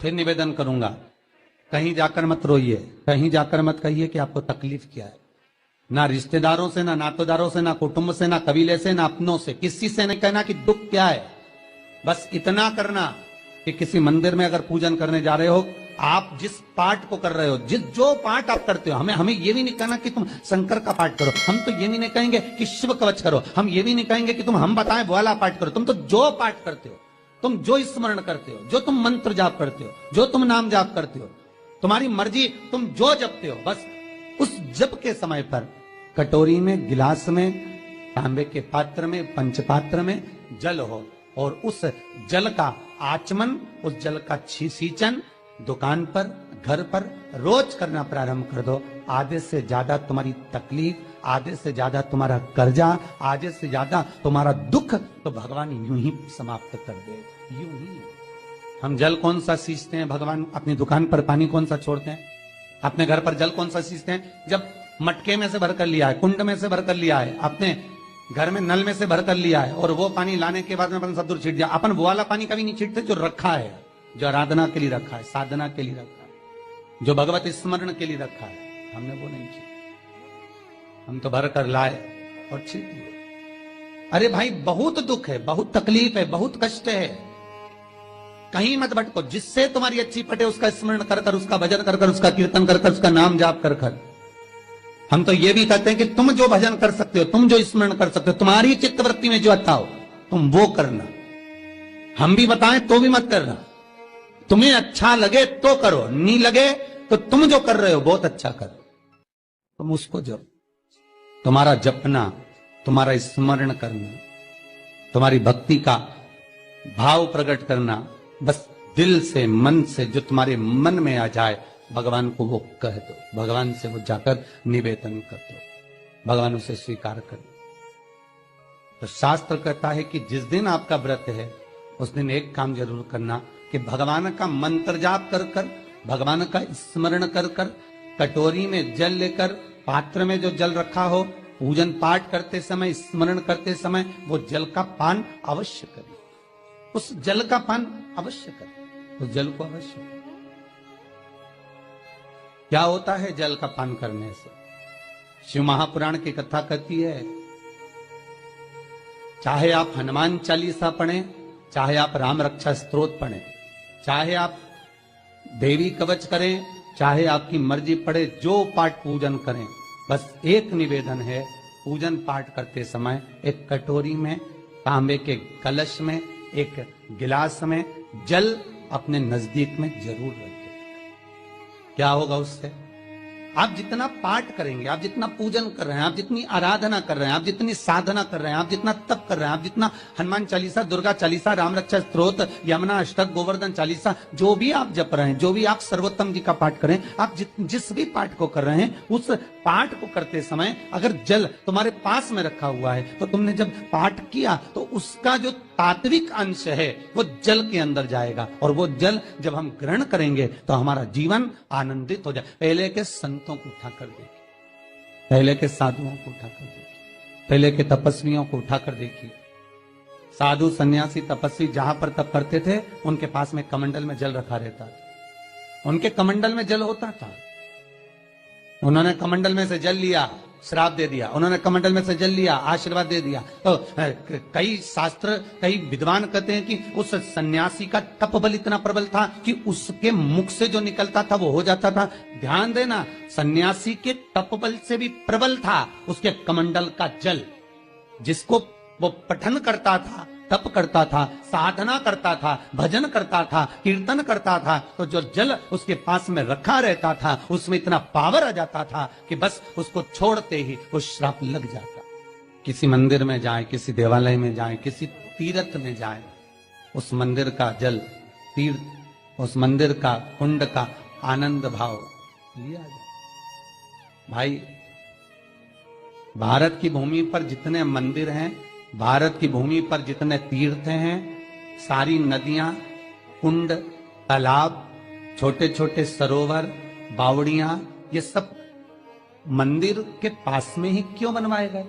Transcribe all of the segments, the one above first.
फिर निवेदन करूंगा, कहीं जाकर मत रोइए, कहीं जाकर मत कहिए कि आपको तकलीफ क्या है। ना रिश्तेदारों से, ना नातेदारों से, ना कुटुंब से, ना कबीले से, ना अपनों से, किसी से नहीं कहना कि दुख क्या है। बस इतना करना कि किसी मंदिर में अगर पूजन करने जा रहे हो, आप जिस पाठ को कर रहे हो, जो पाठ आप करते हो, हमें ये भी नहीं कहना कि तुम शंकर का पाठ करो, हम तो ये भी नहीं कहेंगे कि शिव कवच करो, हम ये भी नहीं कहेंगे कि तुम हम बताएं वो वाला पाठ करो। तुम तो जो पाठ करते हो, तुम जो स्मरण करते हो, जो तुम मंत्र जाप करते हो, जो तुम नाम जाप करते हो, तुम्हारी मर्जी, तुम जो जपते हो, बस उस जप के समय पर कटोरी में, गिलास में, तांबे के पात्र में, पंचपात्र में जल हो, और उस जल का आचमन, उस जल का सींचन दुकान पर, घर पर रोज करना प्रारंभ कर दो। आधे से ज्यादा तुम्हारी तकलीफ, आधे से ज्यादा तुम्हारा कर्जा, आधे से ज्यादा तुम्हारा दुख तो भगवान यूं ही समाप्त कर दे, यूं ही। हम जल कौन सा सींचते हैं? भगवान अपनी दुकान पर पानी कौन सा छोड़ते हैं? अपने घर पर जल कौन सा सींचते हैं? जब मटके में से भरकर लिया है, कुंड में से भरकर लिया है, अपने घर में नल में से भरकर लिया है, और वो पानी लाने के बाद में अपन सब दूर छीट दिया। अपन वो वाला पानी कभी नहीं छीटते जो रखा है, जो आराधना के लिए रखा है, साधना के लिए रखा है, जो भगवत स्मरण के लिए रखा है, हमने वो नहीं छीटा। हम तो भरकर लाए और छीट दिए। अरे भाई, बहुत दुख है, बहुत तकलीफ है, बहुत कष्ट है, कहीं मत भटको। जिससे तुम्हारी अच्छी पटे उसका स्मरण कर कर, उसका भजन कर कर, उसका कीर्तन कर कर, उसका नाम जाप कर कर। हम तो ये भी कहते हैं कि तुम जो भजन कर सकते हो, तुम जो स्मरण कर सकते हो, तुम्हारी चित्तवृत्ति में जो अच्छा हो तुम वो करना। हम भी बताएं तो भी मत करना। तुम्हें अच्छा लगे तो करो, नहीं लगे तो तुम जो कर रहे हो बहुत अच्छा करो, तुम उसको जप। तुम्हारा जपना, तुम्हारा स्मरण करना, तुम्हारी भक्ति का भाव प्रकट करना, बस दिल से, मन से, जो तुम्हारे मन में आ जाए, भगवान को वो कह दो, भगवान से वो जाकर निवेदन कर दो, भगवान उसे स्वीकार कर दो। तो शास्त्र कहता है कि जिस दिन आपका व्रत है उस दिन एक काम जरूर करना कि भगवान का मंत्र जाप कर कर, भगवान का स्मरण कर कर, कटोरी में जल लेकर, पात्र में जो जल रखा हो, पूजन पाठ करते समय, स्मरण करते समय वो जल का पान अवश्य करें। उस जल का पान अवश्य करें, उस जल को अवश्य करें। क्या होता है जल का पान करने से? शिव महापुराण की कथा कहती है, चाहे आप हनुमान चालीसा पढ़ें, चाहे आप राम रक्षा स्तोत्र पढ़ें, चाहे आप देवी कवच करें, चाहे आपकी मर्जी पड़े, जो पाठ पूजन करें, बस एक निवेदन है, पूजन पाठ करते समय एक कटोरी में, तांबे के कलश में, एक गिलास में जल अपने नजदीक में जरूर रखें। क्या होगा उससे? आप जितना पाठ करेंगे, आप जितना पूजन कर रहे हैं, आप जितनी आराधना कर रहे हैं, आप जितनी साधना कर रहे हैं, आप जितना तप कर रहे हैं, आप जितना हनुमान चालीसा, दुर्गा चालीसा, राम रक्षा स्तोत्र, यमुना अष्टक, गोवर्धन चालीसा, जो भी आप जप रहे हैं, जो भी आप सर्वोत्तम जी का पाठ करें, आप जिस भी पाठ को कर रहे हैं, उस पाठ को करते समय अगर जल तुम्हारे पास में रखा हुआ है, तो तुमने जब पाठ किया तो उसका जो तात्विक अंश है वो जल के अंदर जाएगा, और वो जल जब हम ग्रहण करेंगे तो हमारा जीवन आनंदित हो जाए। पहले के संतों को उठाकर देखिए, पहले के साधुओं को उठाकर देखिए, पहले के तपस्वियों को उठाकर देखिए। साधु, सन्यासी, तपस्वी जहां पर तप करते थे, उनके पास में कमंडल में जल रखा रहता था, उनके कमंडल में जल होता था। उन्होंने कमंडल में से जल लिया, श्राप दे दिया, उन्होंने कमंडल में से जल लिया, आशीर्वाद दे दिया। तो कई शास्त्र, कई विद्वान कहते हैं कि उस सन्यासी का तप बल इतना प्रबल था कि उसके मुख से जो निकलता था वो हो जाता था। ध्यान देना, सन्यासी के तप बल से भी प्रबल था उसके कमंडल का जल, जिसको वो पठन करता था, तप करता था, साधना करता था, भजन करता था, कीर्तन करता था, तो जो जल उसके पास में रखा रहता था उसमें इतना पावर आ जाता था कि बस उसको छोड़ते ही वो श्राप लग जाता। किसी मंदिर में जाए, किसी देवालय में जाए, किसी तीर्थ में जाए, उस मंदिर का जल, तीर्थ, उस मंदिर का कुंड का आनंद भाव लिया जाए। भाई, भारत की भूमि पर जितने मंदिर हैं, भारत की भूमि पर जितने तीर्थ हैं, सारी नदियां, कुंड, तालाब, छोटे छोटे सरोवर, बावड़ियां, ये सब मंदिर के पास में ही क्यों बनवाए गए?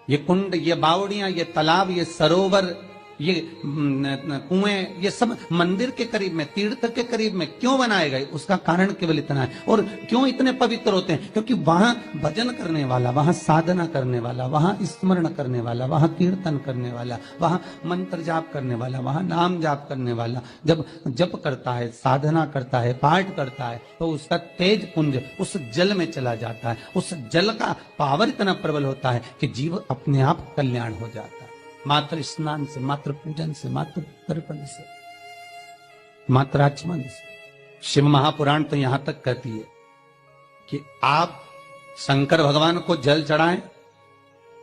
ये कुंड, ये बावड़ियां, ये तालाब, ये सरोवर, ये कुएं, ये सब मंदिर के करीब में, तीर्थ के करीब में क्यों बनाए गए? उसका कारण केवल इतना है। और क्यों इतने पवित्र होते हैं? क्योंकि वहां भजन करने वाला, वहां साधना करने वाला, वहां स्मरण करने वाला, वहां कीर्तन करने वाला, वहां मंत्र जाप करने वाला, वहां नाम जाप करने वाला जब जप करता है, साधना करता है, पाठ करता है, तो उसका तेज पुंज उस जल में चला जाता है। उस जल का पावर इतना प्रबल होता है कि जीव अपने आप कल्याण हो जाता है। मात्र स्नान से, मात्र पूजन से, मात्र तर्पण से, मात्र आचमन से। शिव महापुराण तो यहां तक कहती है कि आप शंकर भगवान को जल चढ़ाएं,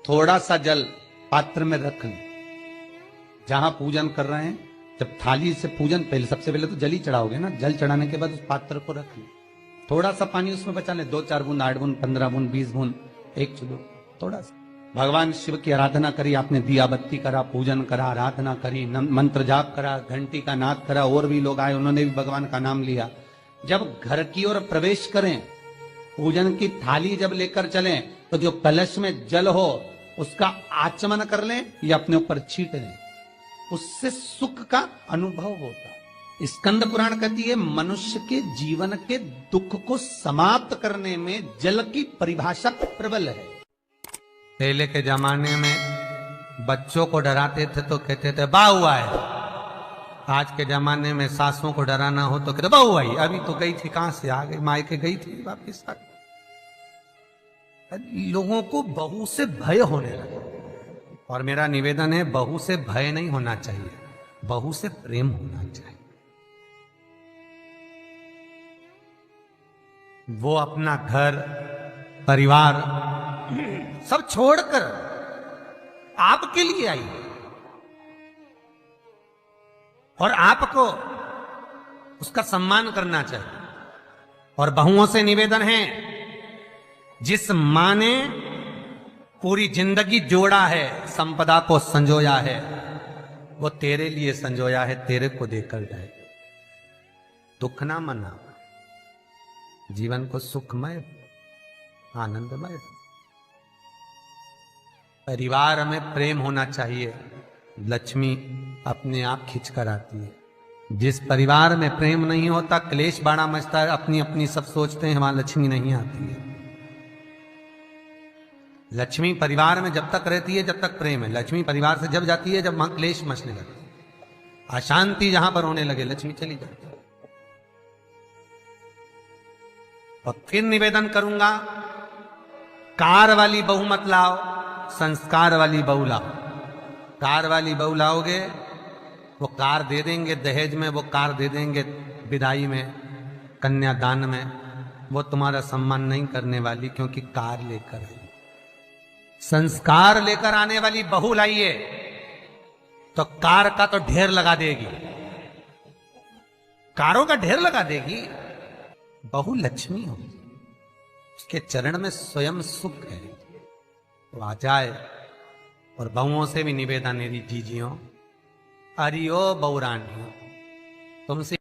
थोड़ा सा जल पात्र में रख लें। जहां पूजन कर रहे हैं, जब थाली से पूजन, पहले सबसे पहले तो जल ही चढ़ाओगे ना, जल चढ़ाने के बाद उस पात्र को रख लें। थोड़ा सा पानी उसमें बचा लें, 2-4 बूंद, 8 बूंद, 15 बूंद, 20 बूंद, 1 चुल्लू, थोड़ा सा। भगवान शिव की आराधना करी आपने, दिया बत्ती करा, पूजन करा, आराधना करी, मंत्र जाप करा, घंटी का नाद करा, और भी लोग आए, उन्होंने भी भगवान का नाम लिया। जब घर की ओर प्रवेश करें, पूजन की थाली जब लेकर चलें, तो जो कलश में जल हो उसका आचमन कर लें या अपने ऊपर छीट लें, उससे सुख का अनुभव होता। स्कंद पुराण कहती है मनुष्य के जीवन के दुख को समाप्त करने में जल की परिभाषा प्रबल है। पहले के जमाने में बच्चों को डराते थे तो कहते थे बाहु आए। आज के जमाने में सासों को डराना हो तो कहते बाहु आई। अभी तो गई थी, कहां से आ गई, मायके गई थी, वापिस आ गई। लोगों को बहू से भय होने लगा। और मेरा निवेदन है, बहू से भय नहीं होना चाहिए, बहू से प्रेम होना चाहिए। वो अपना घर परिवार सब छोड़कर आपके लिए आई और आपको उसका सम्मान करना चाहिए। और बहुओं से निवेदन है, जिस मां ने पूरी जिंदगी जोड़ा है, संपदा को संजोया है, वो तेरे लिए संजोया है, तेरे को देकर जाए। दुख ना मना, जीवन को सुखमय आनंदमय। परिवार में प्रेम होना चाहिए, लक्ष्मी अपने आप खिंच कर आती है। जिस परिवार में प्रेम नहीं होता, क्लेश बड़ा मचता है, अपनी अपनी सब सोचते हैं, वहां लक्ष्मी नहीं आती है। लक्ष्मी परिवार में जब तक रहती है जब तक प्रेम है, लक्ष्मी परिवार से जब जाती है जब वहां क्लेश मचने लगता है, अशांति जहां पर होने लगे, लक्ष्मी चली जाती है। और फिर निवेदन करूंगा, कार वाली बहू मत लाओ, संस्कार वाली बहू लाओ। कार वाली बहू लाओगे, वो कार दे देंगे दहेज में, वो कार दे देंगे विदाई में, कन्यादान में, वो तुम्हारा सम्मान नहीं करने वाली, क्योंकि कार लेकर आई। संस्कार लेकर आने वाली बहू लाइए तो कार का तो ढेर लगा देगी, कारों का ढेर लगा देगी। बहू लक्ष्मी होगी, उसके चरण में स्वयं सुख है, तो आ जाए। और बहुओं से भी निवेदन मेरी जीजियों, अरियो बहुरानियों, तुमसे